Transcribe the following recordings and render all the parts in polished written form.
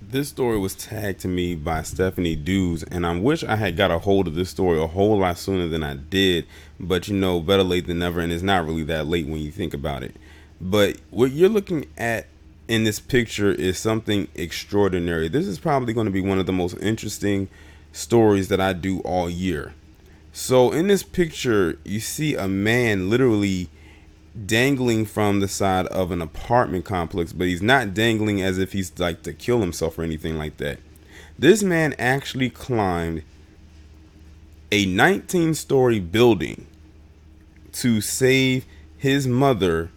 This story was tagged to me by Stephanie Dews, and I wish I had got a hold of this story a whole lot sooner than I did. But better late than never, and it's not really that late when you think about it. But what you're looking at in this picture is something extraordinary. This is probably going to be one of the most interesting stories that I do all year. So, in this picture, you see a man literally dangling from the side of an apartment complex, but he's not dangling as if he's like to kill himself or anything like that. This man actually climbed a 19-story building to save his mother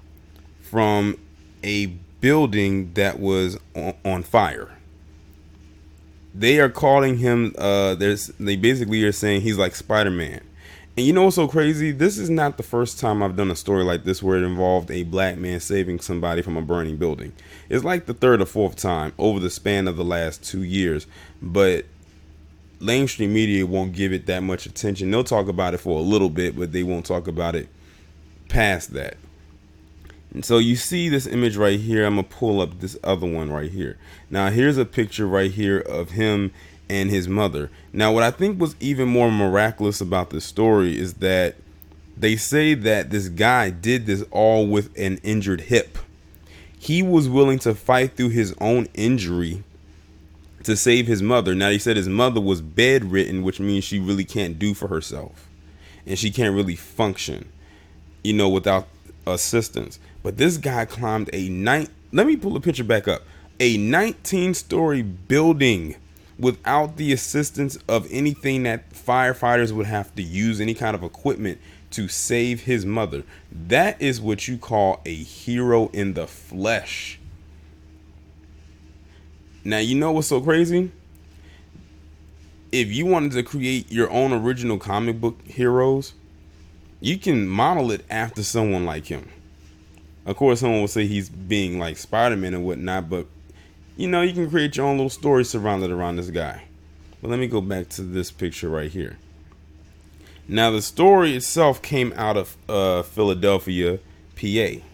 from a building that was on fire. They are calling him they basically are saying he's like Spider-Man. And you know what's so crazy? This is not the first time I've done a story like this where it involved a black man saving somebody from a burning building. It's like the third or fourth time over the span of the last 2 years. But mainstream media won't give it that much attention. They'll talk about it for a little bit, but they won't talk about it past that. And so you see this image right here. I'm going to pull up this other one right here. Now, here's a picture right here of him and his mother. Now, what I think was even more miraculous about this story is that they say that this guy did this all with an injured hip. He was willing to fight through his own injury to save his mother. Now, he said his mother was bedridden, which means she really can't do for herself. And she can't really function, without assistance. But this guy climbed let me pull the picture back up. A 19-story building without the assistance of anything that firefighters would have to use, any kind of equipment to save his mother. That is what you call a hero in the flesh. Now, you know what's so crazy? If you wanted to create your own original comic book heroes, you can model it after someone like him. Of course, someone will say he's being like Spider-Man and whatnot, but you can create your own little story surrounded around this guy. But let me go back to this picture right here. Now, the story itself came out of Philadelphia, PA.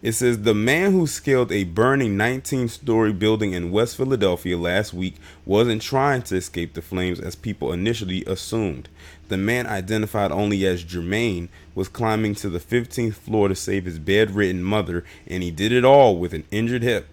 It says the man who scaled a burning 19-story building in West Philadelphia last week wasn't trying to escape the flames as people initially assumed. The man, identified only as Jermaine, was climbing to the 15th floor to save his bedridden mother, and he did it all with an injured hip.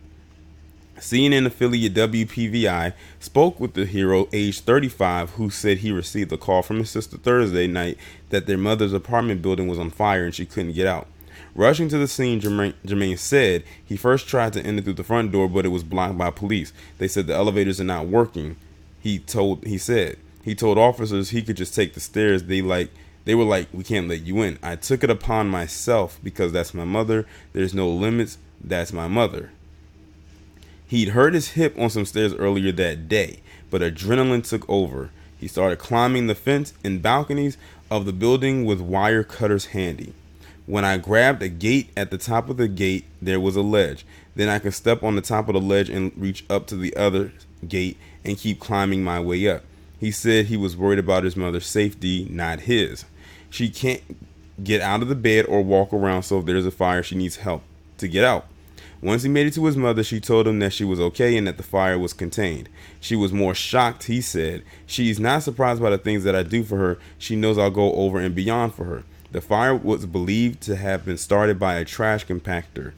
CNN affiliate WPVI spoke with the hero, aged 35, who said he received a call from his sister Thursday night that their mother's apartment building was on fire and she couldn't get out. Rushing to the scene, Jermaine said he first tried to enter through the front door, but it was blocked by police. They said the elevators are not working. He told officers he could just take the stairs. They were like, we can't let you in. I took it upon myself because that's my mother. There's no limits. That's my mother. He'd hurt his hip on some stairs earlier that day, but adrenaline took over. He started climbing the fence and balconies of the building with wire cutters handy. When I grabbed a gate at the top of the gate, there was a ledge. Then I could step on the top of the ledge and reach up to the other gate and keep climbing my way up. He said he was worried about his mother's safety, not his. She can't get out of the bed or walk around, so if there's a fire, she needs help to get out. Once he made it to his mother, she told him that she was okay and that the fire was contained. She was more shocked, he said. She's not surprised by the things that I do for her. She knows I'll go over and beyond for her. The fire was believed to have been started by a trash compactor.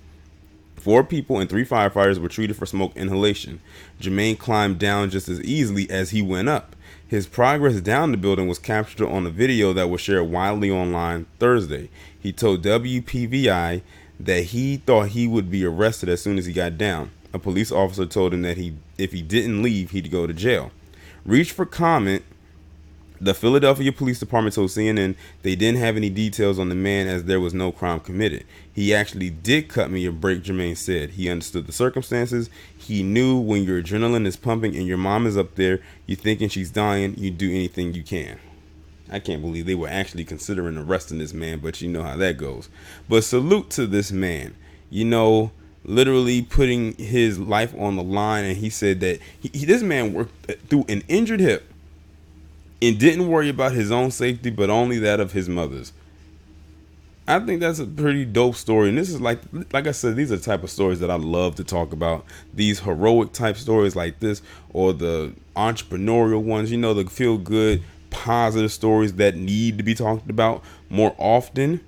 4 people and 3 firefighters were treated for smoke inhalation. Jermaine climbed down just as easily as he went up. His progress down the building was captured on a video that was shared widely online Thursday. He told WPVI that he thought he would be arrested as soon as he got down. A police officer told him that if he didn't leave, he'd go to jail. Reached for comment. The Philadelphia Police Department told CNN they didn't have any details on the man as there was no crime committed. He actually did cut me a break, Jermaine said. He understood the circumstances. He knew when your adrenaline is pumping and your mom is up there, you're thinking she's dying, you do anything you can. I can't believe they were actually considering arresting this man, but you know how that goes. But salute to this man, literally putting his life on the line. And he said that this man worked through an injured hip and didn't worry about his own safety, but only that of his mother's. I think that's a pretty dope story, and this is like I said, these are the type of stories that I love to talk about. These heroic type stories like this, or the entrepreneurial ones. You know, the feel good, positive stories that need to be talked about more often.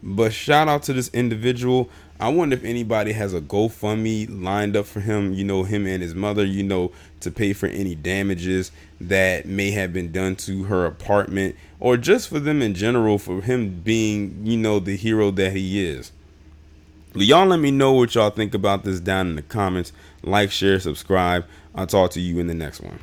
But shout out to this individual. I wonder if anybody has a GoFundMe lined up for him, him and his mother, to pay for any damages that may have been done to her apartment, or just for them in general, for him being, the hero that he is. But y'all let me know what y'all think about this down in the comments. Like, share, subscribe. I'll talk to you in the next one.